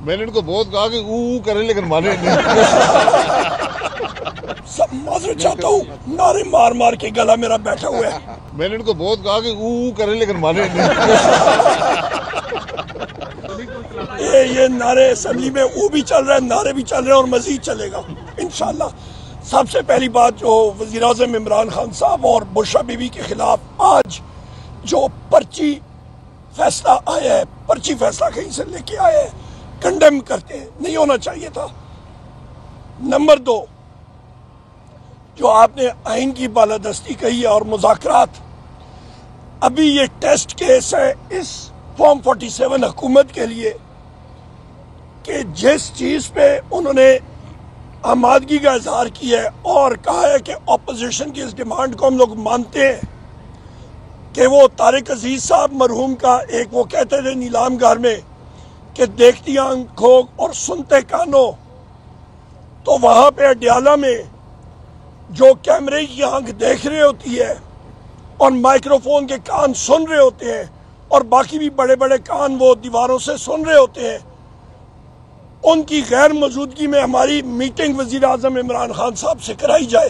میں نے ان کو بہت کہا کہ او کریں لیکن مانے نہیں. سب معذرت چاہتا ہوں، نعرے مار مار کے گلا میرا بیٹھا ہوا ہے. میں نے ان کو بہت کہا کہ او کریں لیکن مانے نہیں. یہ نعرے اسمبلی میں او بھی چل رہا ہے، نعرے بھی چل رہے ہیں اور مزید چلے گا انشاءاللہ. سب سے پہلی بات جو وزیر اعظم عمران خان صاحب اور بشرا بی بی کے خلاف آج جو پرچی فیصلہ آیا ہے، پرچی فیصلہ کہیں سے لے کے آئے ہیں، کنڈیم کرتے ہیں، نہیں ہونا چاہیے تھا. نمبر 2، جو آپ نے آئین کی بالادستی کہی ہے اور مذاکرات، ابھی یہ ٹیسٹ کیس ہے اس فارم 47 حکومت کے لیے کہ جس چیز پہ انہوں نے آمادگی کا اظہار کیا ہے اور کہا ہے کہ اپوزیشن کی اس ڈیمانڈ کو ہم لوگ مانتے ہیں کہ وہ طارق عزیز صاحب مرحوم کا ایک وہ کہتے تھے نیلام گھر میں کہ دیکھتی آنکھوں اور سنتے کانوں، تو وہاں پہ اڈیالہ میں جو کیمرے کی آنکھ دیکھ رہے ہوتی ہے اور مائکروفون کے کان سن رہے ہوتے ہیں اور باقی بھی بڑے بڑے کان وہ دیواروں سے سن رہے ہوتے ہیں، ان کی غیر موجودگی میں ہماری میٹنگ وزیر اعظم عمران خان صاحب سے کرائی جائے.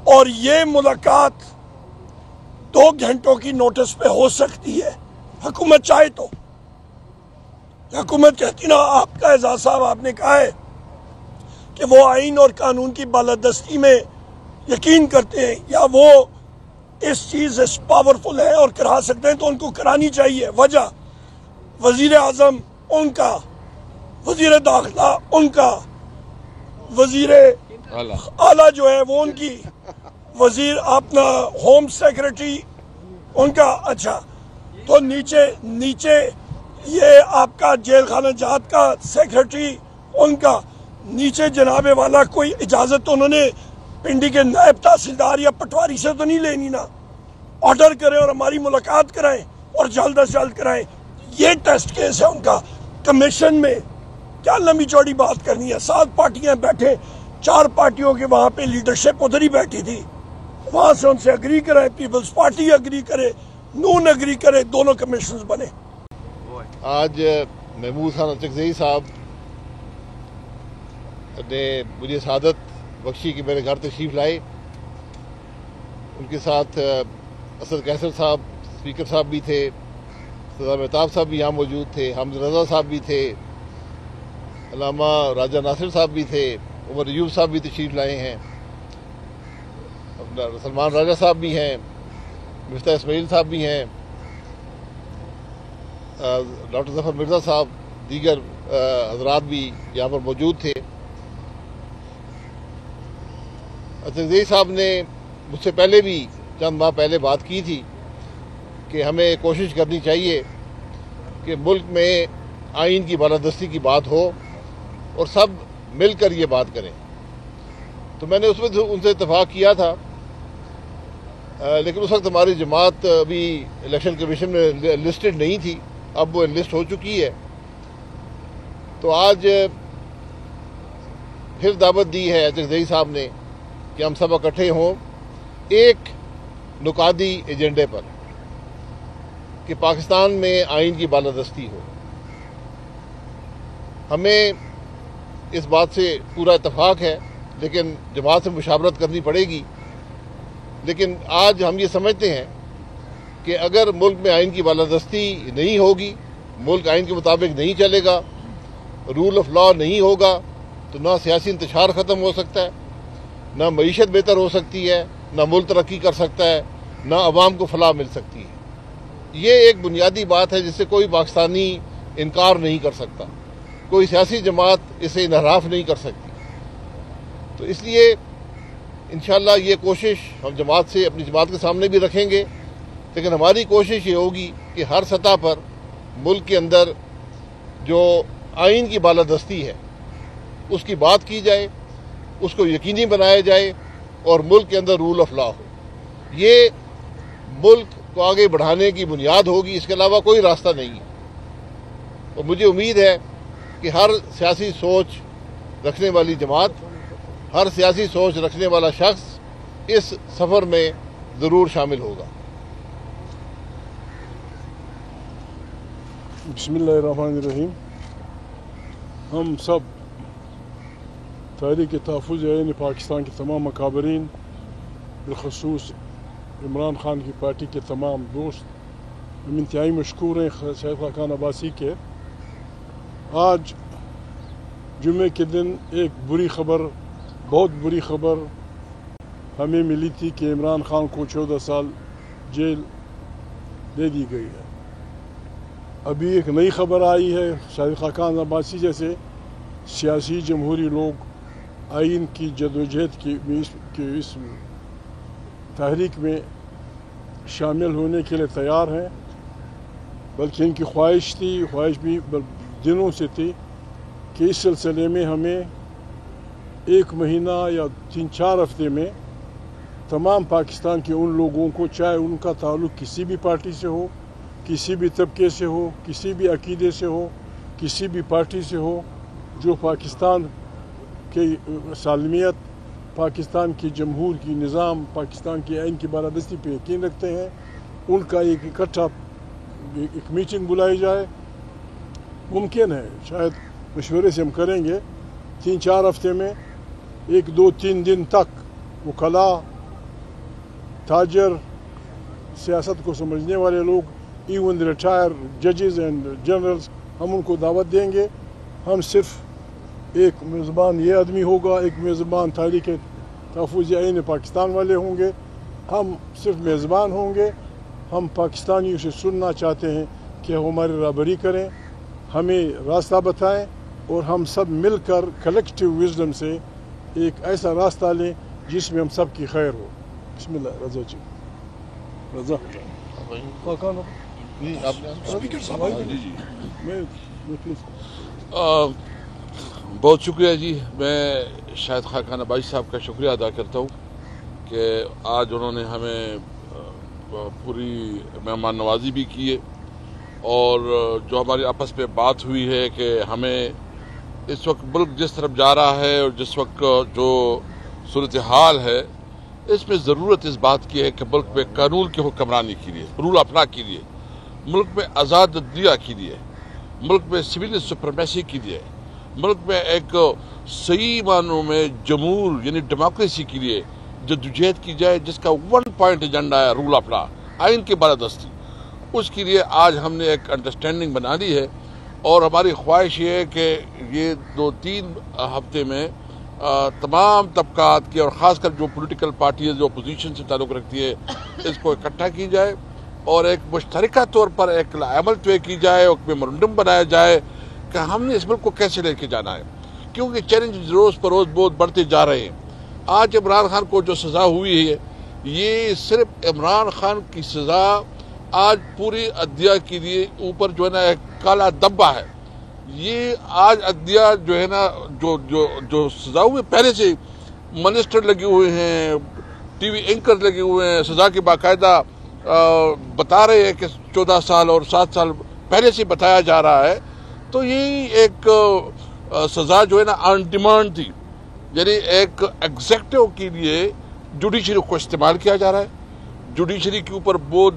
اور یہ ملاقات 2 گھنٹوں کی نوٹس پہ ہو سکتی ہے، حکومت چاہے تو. حکومت کہتی نا، آپ کا اعزاز صاحب آپ نے کہا ہے کہ وہ آئین اور قانون کی بالادستی میں یقین کرتے ہیں یا وہ اس چیز اس پاورفل ہے اور کرا سکتے ہیں تو ان کو کرانی چاہیے. وجہ وزیر اعظم ان کا، وزیر داخلہ ان کا، وزیر اعلیٰ جو ہے وہ ان کی، وزیر اپنا ہوم سیکرٹری ان کا. اچھا تو نیچے یہ آپ کا جیل خانہ جات کا سیکرٹری ان کا، نیچے جناب والا کوئی اجازت تو انہوں نے پنڈی کے نائب تحصیلدار یا پٹواری سے تو نہیں لینی نا. آرڈر کریں اور ہماری ملاقات کرائیں اور جلد از جلد کرائیں. یہ ٹیسٹ کیس ہے ان کا. کمیشن میں کیا لمبی چوڑی بات کرنی ہے؟ 7 پارٹیاں بیٹھے، 4 پارٹیوں کے وہاں پہ لیڈرشپ ادھر ہی بیٹھی تھی، وہاں سے ان سے اگری کرائے، پیپلز پارٹی اگری کرے، نون اگری کرے، دونوں کمیشنز بنے. آج محمود خان اچکزئی صاحب نے مجھے سعادت بخشی کہ میرے گھر تشریف لائے. ان کے ساتھ اسد قیصر صاحب اسپیکر صاحب بھی تھے، سردار مہتاب صاحب بھی یہاں موجود تھے، حامد رضا صاحب بھی تھے، علامہ راجہ ناصر صاحب بھی تھے، عمر ایوب صاحب بھی تشریف لائے ہیں، اپنا سلمان راجہ صاحب بھی ہیں، مفتاح اسماعیل صاحب بھی ہیں، ڈاکٹر ظفر مرزا صاحب، دیگر حضرات بھی یہاں پر موجود تھے. اچکزئی صاحب نے مجھ سے پہلے بھی چند ماہ پہلے بات کی تھی کہ ہمیں کوشش کرنی چاہیے کہ ملک میں آئین کی بالادستی کی بات ہو اور سب مل کر یہ بات کریں. تو میں نے اس وقت ان سے اتفاق کیا تھا، لیکن اس وقت ہماری جماعت ابھی الیکشن کمیشن میں لسٹڈ نہیں تھی، اب وہ لسٹ ہو چکی ہے. تو آج پھر دعوت دی ہے اچکزئی صاحب نے کہ ہم سب اکٹھے ہوں ایک نکاتی ایجنڈے پر کہ پاکستان میں آئین کی بالادستی ہو. ہمیں اس بات سے پورا اتفاق ہے، لیکن جماعت سے مشاورت کرنی پڑے گی. لیکن آج ہم یہ سمجھتے ہیں کہ اگر ملک میں آئین کی بالادستی نہیں ہوگی، ملک آئین کے مطابق نہیں چلے گا، رول آف لا نہیں ہوگا، تو نہ سیاسی انتشار ختم ہو سکتا ہے، نہ معیشت بہتر ہو سکتی ہے، نہ ملک ترقی کر سکتا ہے، نہ عوام کو فلاح مل سکتی ہے. یہ ایک بنیادی بات ہے جس سے کوئی پاکستانی انکار نہیں کر سکتا، کوئی سیاسی جماعت اسے انحراف نہیں کر سکتی. تو اس لیے انشاءاللہ یہ کوشش ہم جماعت سے اپنی جماعت کے سامنے بھی رکھیں گے، لیکن ہماری کوشش یہ ہوگی کہ ہر سطح پر ملک کے اندر جو آئین کی بالادستی ہے اس کی بات کی جائے، اس کو یقینی بنایا جائے اور ملک کے اندر رول آف لا ہو. یہ ملک کو آگے بڑھانے کی بنیاد ہوگی، اس کے علاوہ کوئی راستہ نہیں ہے. اور مجھے امید ہے کہ ہر سیاسی سوچ رکھنے والی جماعت، ہر سیاسی سوچ رکھنے والا شخص اس سفر میں ضرور شامل ہوگا. بسم اللہ الرحمن الرحیم. ہم سب تحریک تحفظ عین پاکستان کے تمام مقابرین، بالخصوص عمران خان کی پارٹی کے تمام دوست ہم انتہائی مشکور ہیں شاہد خاقان عباسی کے۔ آج جمعے کے دن ایک بری خبر، بہت بری خبر ہمیں ملی تھی کہ عمران خان کو 14 سال جیل دے دی گئی ہے۔ ابھی ایک نئی خبر آئی ہے، شاہد خاقان عباسی جیسے سیاسی جمہوری لوگ آئین کی جدوجہد کی اس تحریک میں شامل ہونے کے لیے تیار ہیں، بلکہ ان کی خواہش بھی دنوں سے تھی کہ اس سلسلے میں ہمیں 1 مہینہ یا 3-4 ہفتے میں تمام پاکستان کے ان لوگوں کو، چاہے ان کا تعلق کسی بھی پارٹی سے ہو، کسی بھی طبقے سے ہو، کسی بھی عقیدے سے ہو، کسی بھی پارٹی سے ہو، جو پاکستان کی سالمیت، پاکستان کی جمہور کی نظام، پاکستان کی آئین کی بالادستی پہ یقین رکھتے ہیں، ان کا ایک اکٹھا ایک میٹنگ بلائی جائے۔ ممکن ہے، شاید مشورے سے ہم کریں گے 3-4 ہفتے میں 1-2-3 دن تک وکلاء، تاجر، سیاست کو سمجھنے والے لوگ، ایون ریٹائر ججز اینڈ جنرلز، ہم ان کو دعوت دیں گے۔ ہم صرف ایک میزبان یہ آدمی ہوگا، ایک میزبان تحریک تحفظ عین پاکستان والے ہوں گے، ہم صرف میزبان ہوں گے۔ ہم پاکستانیوں سے سننا چاہتے ہیں کہ وہ ہماری رہبری کریں، ہمیں راستہ بتائیں، اور ہم سب مل کر کلیکٹیو وزڈم سے ایک ایسا راستہ لیں جس میں ہم سب کی خیر ہو۔ بسم اللہ۔ رضا جی، رضا بہت شکریہ جی۔ میں شاہد خاقان عباسی صاحب کا شکریہ ادا کرتا ہوں کہ آج انہوں نے ہمیں پوری مہمان نوازی بھی کی ہے، اور جو ہماری آپس میں بات ہوئی ہے کہ ہمیں اس وقت ملک جس طرف جا رہا ہے اور جس وقت جو صورتحال ہے، اس میں ضرورت اس بات کی ہے کہ ملک میں قانون کی حکمرانی کے لیے، رول آف لا کے لیے، ملک میں آزاد عدلیہ کے لیے، ملک میں سول سپریمیسی کے لیے، ملک میں ایک صحیح معنوں میں جمہور یعنی ڈیموکریسی کے لیے جدوجہد کی جائے، جس کا 1 پوائنٹ ایجنڈا ہے رول آف لا، آئین کی بالادستی۔ اس کے لیے آج ہم نے ایک انڈرسٹینڈنگ بنا لی ہے، اور ہماری خواہش یہ ہے کہ یہ 2-3 ہفتے میں تمام طبقات کے، اور خاص کر جو پولیٹیکل پارٹیز جو اپوزیشن سے تعلق رکھتی ہے، اس کو اکٹھا کی جائے اور ایک مشترکہ طور پر ایک عمل طے کی جائے، ایک میمورنڈم بنایا جائے کہ ہم نے اس ملک کو کیسے لے کے جانا ہے، کیونکہ چیلنج روز پر روز بہت بڑھتے جا رہے ہیں۔ آج عمران خان کو جو سزا ہوئی ہے، یہ صرف عمران خان کی سزا آج پوری عدلیہ کے لیے اوپر جو ہے نا ایک کالا دبا ہے۔ یہ آج عدلیہ جو ہے نا جو سزا ہوئی، پہلے سے منسٹر لگے ہوئے ہیں، ٹی وی اینکر لگے ہوئے ہیں، سزا کی باقاعدہ بتا رہے ہیں کہ 14 سال اور 7 سال پہلے سے بتایا جا رہا ہے۔ تو یہ ایک سزا جو ہے نا آن ڈیمانڈ تھی، یعنی ایک ایگزیکٹو کے لیے جوڈیشری کو استعمال کیا جا رہا ہے، جوڈیشری کے اوپر بہت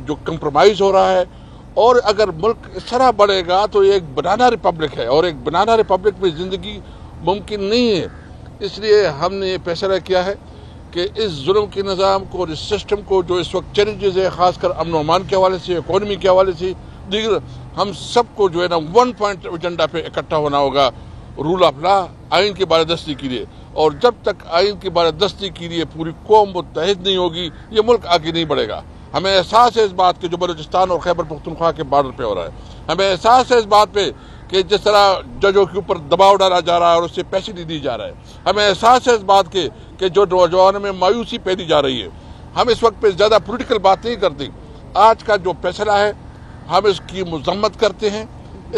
جو کمپرومائز ہو رہا ہے، اور اگر ملک اس طرح بڑھے گا تو یہ ایک بنانا ریپبلک ہے، اور ایک بنانا ریپبلک میں زندگی ممکن نہیں ہے۔ اس لیے ہم نے یہ فیصلہ کیا ہے کہ اس ظلم کے نظام کو اور اس سسٹم کو جو اس وقت چیلنجز ہے، خاص کر امن و امان کے حوالے سے، اکانومی کے حوالے سے، دیگر، ہم سب کو جو ہے نا 1 پوائنٹ ایجنڈا پہ اکٹھا ہونا ہوگا، رول آف لا، آئین کی بالادستی کے لیے۔ اور جب تک آئین کی بالادستی کے لیے پوری قوم متحد نہیں ہوگی، یہ ملک آگے نہیں بڑھے گا۔ ہمیں احساس ہے اس بات کے جو بلوچستان اور خیبر پختونخوا کے بارڈر پہ ہو رہا ہے، ہمیں احساس ہے اس بات پہ کہ جس طرح ججوں کے اوپر دباؤ ڈالا جا رہا ہے اور اس سے پیسے نہیں دی جا رہا ہے، ہمیں احساس ہے اس بات کے کہ جو نوجوانوں میں مایوسی پیدا جا رہی ہے۔ ہم اس وقت پہ زیادہ پولیٹیکل بات نہیں کرتے۔ آج کا جو فیصلہ ہے ہم اس کی مذمت کرتے ہیں،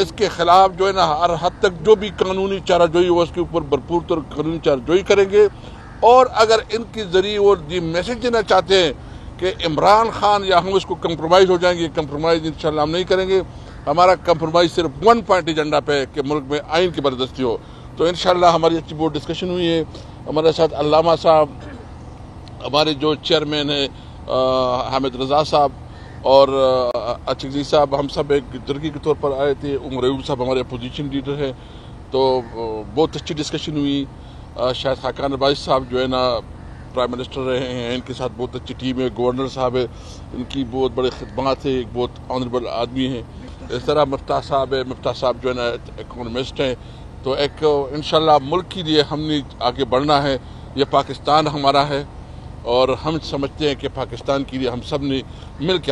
اس کے خلاف جو ہے نا ہر حد تک جو بھی قانونی چارہ جوئی ہو اس کے اوپر بھرپور طور قانونی چارہ جوئی کریں گے، اور اگر ان کے ذریعے وہ یہ میسج دینا چاہتے ہیں کہ عمران خان یا ہم اس کو کمپرومائز ہو جائیں گے، کمپرومائز انشاءاللہ ہم نہیں کریں گے۔ ہمارا کمپرومائز صرف 1 پوائنٹ ایجنڈا پہ ہے کہ ملک میں آئین کی بالادستی ہو۔ تو انشاءاللہ ہماری اچھی بہت ڈسکشن ہوئی ہے۔ ہمارے ساتھ علامہ صاحب، ہمارے جو چیئرمین ہیں حامد رضا صاحب، اور اچھا صاحب ہم سب ایک جرگی کے طور پر آئے تھے. عمر ایوب صاحب ہمارے اپوزیشن لیڈر ہیں, تو بہت اچھی ڈسکشن ہوئی. شاہد خاقان عباسی صاحب جو ہے نا پرائم منسٹر رہے ہیں, ان کے ساتھ بہت اچھی ٹیم ہے. گورنر صاحب ہے, ان کی بہت بڑے خدمات ہیں, ایک بہت آنریبل آدمی ہیں. اس طرح مفتاح صاحب ہے, مفتاح صاحب جو ہے نا اکانومسٹ ہیں. تو ایک انشاءاللہ ملک کے لیے ہم نے آگے بڑھنا ہے. یہ پاکستان ہمارا ہے اور ہم سمجھتے ہیں کہ پاکستان کے لیے ہم سب نے مل کے